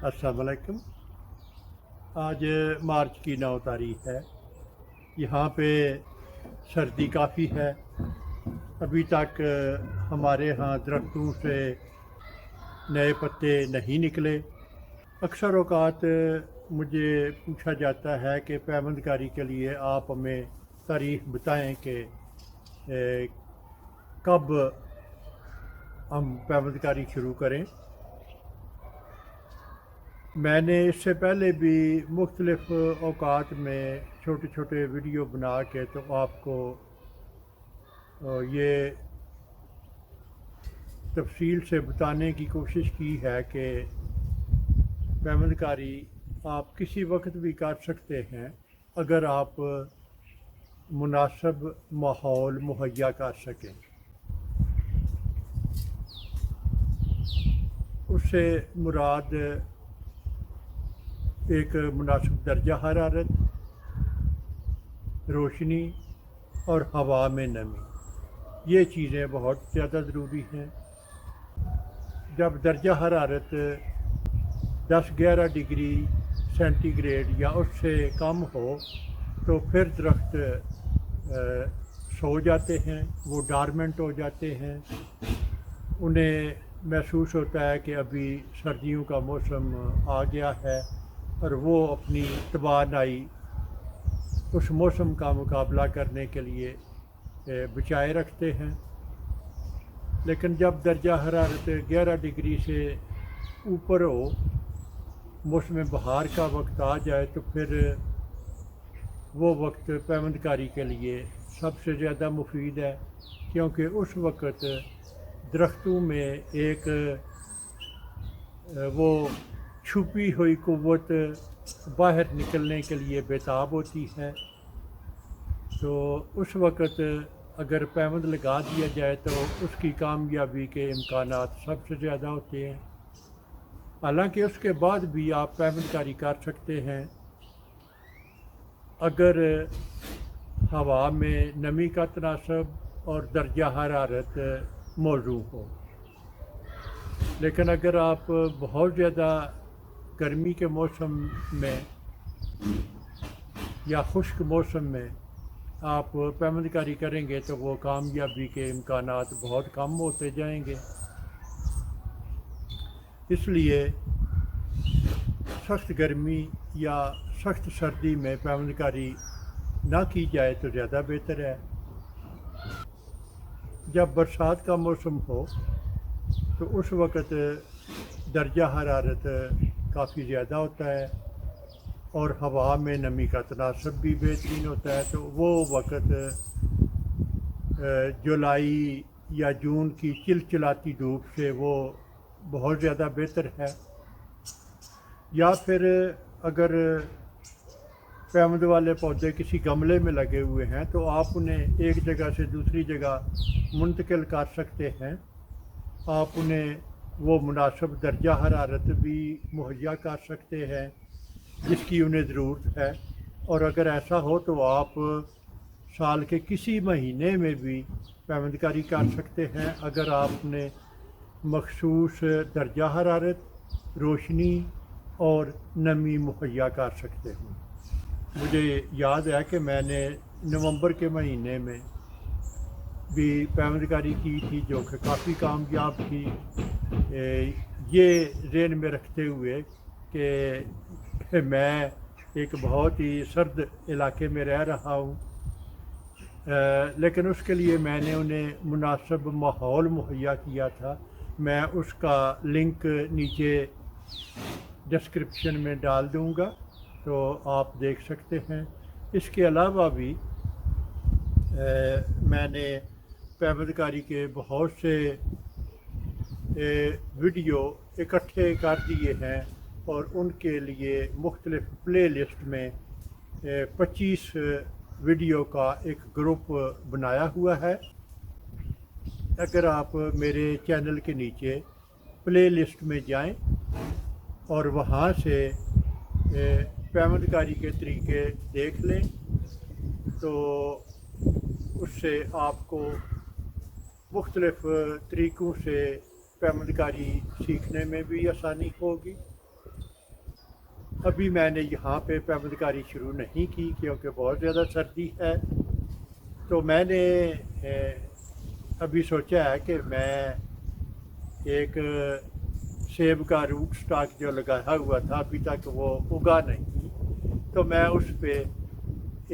अस्सलाम वालेकुम। आज मार्च की 9 तारीख है। यहाँ पे सर्दी काफ़ी है। अभी तक हमारे यहाँ दरख्तों से नए पत्ते नहीं निकले। अक्सर औक़ात मुझे पूछा जाता है कि पैवंदकारी के लिए आप हमें तारीख़ बताएं कि कब हम पैवंदकारी शुरू करें। मैंने इससे पहले भी मुख्तलिफ़ औक़ात में छोटे छोटे वीडियो बना के तो आपको ये तफसील से बताने की कोशिश की है कि पैवंदकारी आप किसी वक्त भी कर सकते हैं अगर आप मुनासिब माहौल मुहैया कर सकें। उससे मुराद एक मुनासिब दर्जा हरारत, रोशनी और हवा में नमी, ये चीज़ें बहुत ज़्यादा ज़रूरी हैं। जब दर्जा हरारत 10-11 डिग्री सेंटीग्रेड या उससे कम हो तो फिर दरख्त सो जाते हैं, वो डॉर्मेंट हो जाते हैं। उन्हें महसूस होता है कि अभी सर्दियों का मौसम आ गया है और वो अपनी तवानाई उस मौसम का मुकाबला करने के लिए बचाए रखते हैं। लेकिन जब दर्जा हरारत 11 डिग्री से ऊपर हो, मौसम बहार का वक्त आ जाए, तो फिर वो वक्त पैवंदकारी के लिए सबसे ज़्यादा मुफीद है, क्योंकि उस वक्त दरख्तों में एक वो छुपी हुई क़ुव्वत बाहर निकलने के लिए बेताब होती है। तो उस वक्त अगर पैवंद लगा दिया जाए तो उसकी कामयाबी के इम्कानात सबसे ज़्यादा होते हैं। हालांकि उसके बाद भी आप पैवंदकारी कर सकते हैं अगर हवा में नमी का तनासब और दर्जा हरारत मौजू हो। लेकिन अगर आप बहुत ज़्यादा गर्मी के मौसम में या खुश्क मौसम में आप पैवंदकारी करेंगे तो वो कामयाबी के इम्कानात बहुत कम होते जाएंगे। इसलिए सख्त गर्मी या सख्त सर्दी में पैवंदकारी ना की जाए तो ज़्यादा बेहतर है। जब बरसात का मौसम हो तो उस वक़्त दर्जा हरारत काफ़ी ज़्यादा होता है और हवा में नमी का तनासब भी बेहतरीन होता है। तो वो वक़्त जुलाई या जून की चिलचिलाती धूप से वो बहुत ज़्यादा बेहतर है। या फिर अगर पैवंद वाले पौधे किसी गमले में लगे हुए हैं तो आप उन्हें एक जगह से दूसरी जगह मुंतकिल कर सकते हैं। आप उन्हें वो मुनासिब दर्जा हरारत भी मुहैया कर सकते हैं जिसकी उन्हें ज़रूरत है। और अगर ऐसा हो तो आप साल के किसी महीने में भी पैवंदकारी कर सकते हैं अगर आपने मखसूस दर्जा हरारत, रोशनी और नमी मुहैया कर सकते हैं। मुझे याद है कि मैंने नवंबर के महीने में भी पैवंदकारी की थी जो कि काफ़ी कामयाब थी। ये ज़हन में रखते हुए कि मैं एक बहुत ही सर्द इलाके में रह रहा हूँ, लेकिन उसके लिए मैंने उन्हें मुनासिब माहौल मुहैया किया था। मैं उसका लिंक नीचे डिस्क्रिप्शन में डाल दूँगा तो आप देख सकते हैं। इसके अलावा भी मैंने पैवंदकारी के बहुत से वीडियो इकट्ठे कर दिए हैं और उनके लिए मुख्तलिफ़ प्ले लिस्ट में 25 वीडियो का एक ग्रुप बनाया हुआ है। अगर आप मेरे चैनल के नीचे प्ले लिस्ट में जाएं और वहाँ से पैवंदकारी के तरीके देख लें तो उससे आपको मुख्तलिफ़ तरीक़ों से पैवंदकारी सीखने में भी आसानी होगी। ابھی میں نے یہاں پہ پیمند کاری شروع نہیں کی کیونکہ بہت زیادہ سردی ہے، تو میں نے ابھی سوچا ہے کہ میں ایک سیب کا روٹ سٹاک جو لگایا ہوا تھا ابھی تک وہ اگا نہیں، تو میں اس پہ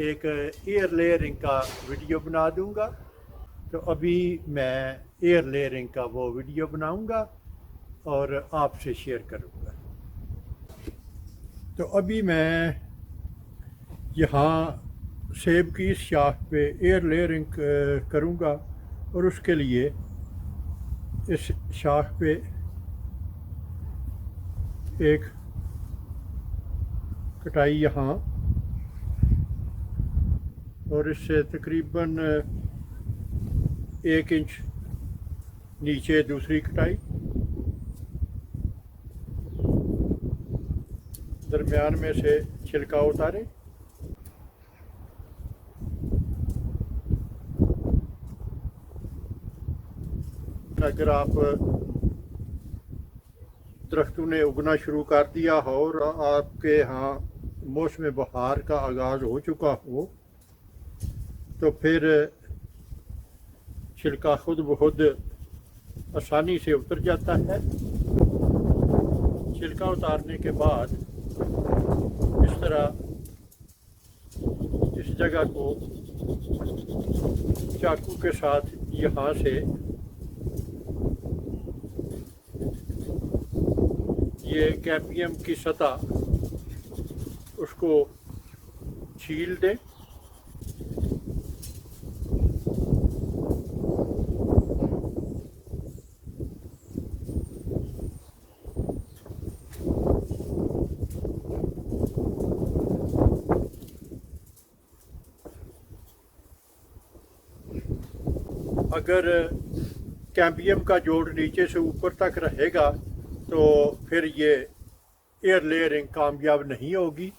ایک ایئر لیئرنگ کا ویڈیو بنا دوں گا۔ تو ابھی میں ایئر لیئرنگ کا وہ ویڈیو بناؤں گا اور آپ سے شیئر کروں گا۔ تو ابھی میں یہاں سیب کی اس شاخ پہ ایئر لیئرنگ کروں گا، اور اس کے لیے اس شاخ پہ ایک کٹائی یہاں، اور اس سے تقریباً 1 انچ نیچے دوسری کٹائی، درمیان میں سے چھلکا اتاریں۔ اگر آپ درختوں نے اگنا شروع کر دیا ہو اور آپ کے ہاں موسم بہار کا آغاز ہو چکا ہو تو پھر چھلکا خود بخود آسانی سے اتر جاتا ہے۔ چھلکا اتارنے کے بعد اس طرح اس جگہ کو چاقو کے ساتھ یہاں سے یہ کیمبیم کی سطح اس کو چھیل دیں۔ اگر کیمبیم کا جوڑ نیچے سے اوپر تک رہے گا تو پھر یہ ایئر لیئرنگ کامیاب نہیں ہوگی۔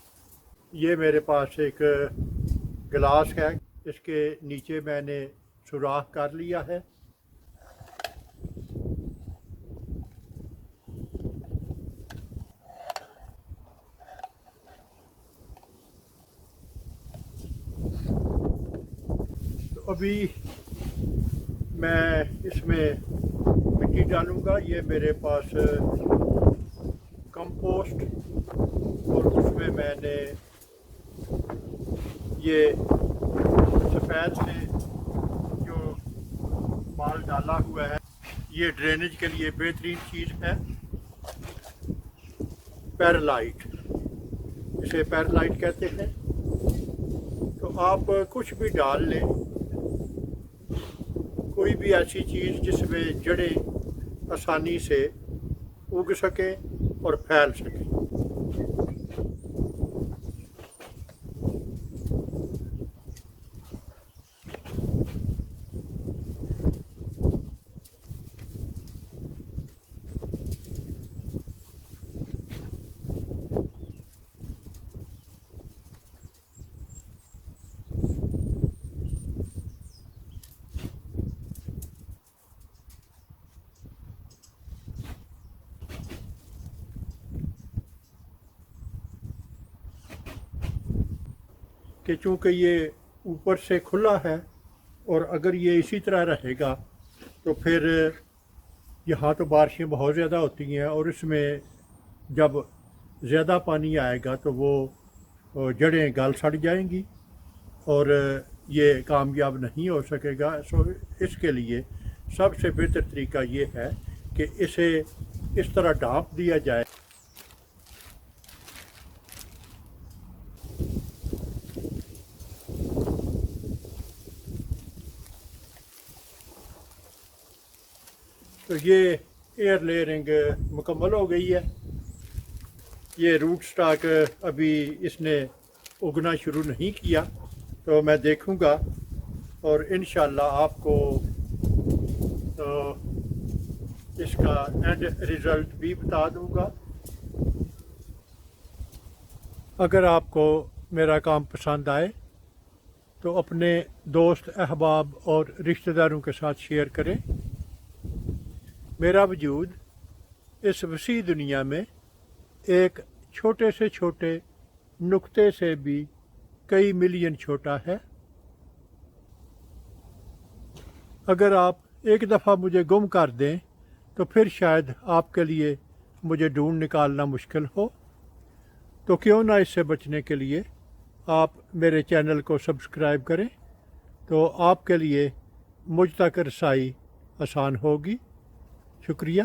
یہ میرے پاس ایک گلاس ہے، اس کے نیچے میں نے سوراخ کر لیا ہے۔ تو ابھی میں اس میں مٹی ڈالوں گا۔ یہ میرے پاس کمپوسٹ، اور اس میں نے یہ سفید سے جو مال ڈالا ہوا ہے، یہ ڈرینیج کے لیے بہترین چیز ہے، پیرلائٹ، اسے پیرلائٹ کہتے ہیں۔ تو آپ کچھ بھی ڈال لیں، کوئی بھی ایسی چیز جس میں جڑیں آسانی سے اگ سکیں اور پھیل سکیں۔ کہ چونکہ یہ اوپر سے کھلا ہے اور اگر یہ اسی طرح رہے گا تو پھر یہاں تو بارشیں بہت زیادہ ہوتی ہیں، اور اس میں جب زیادہ پانی آئے گا تو وہ جڑیں گل سڑ جائیں گی اور یہ کامیاب نہیں ہو سکے گا۔ سو اس کے لیے سب سے بہتر طریقہ یہ ہے کہ اسے اس طرح ڈھانپ دیا جائے۔ تو یہ ایئر لیئرنگ مکمل ہو گئی ہے۔ یہ روٹ سٹاک ابھی اس نے اگنا شروع نہیں کیا، تو میں دیکھوں گا اور انشاءاللہ آپ کو اس کا اینڈ ریزلٹ بھی بتا دوں گا۔ اگر آپ کو میرا کام پسند آئے تو اپنے دوست احباب اور رشتہ داروں کے ساتھ شیئر کریں۔ میرا وجود اس وسیع دنیا میں ایک چھوٹے سے چھوٹے نقطے سے بھی کئی ملین چھوٹا ہے۔ اگر آپ ایک دفعہ مجھے گم کر دیں تو پھر شاید آپ کے لیے مجھے ڈھونڈ نکالنا مشکل ہو، تو کیوں نہ اس سے بچنے کے لیے آپ میرے چینل کو سبسکرائب کریں، تو آپ کے لیے مجھ تک رسائی آسان ہوگی۔ شکریہ۔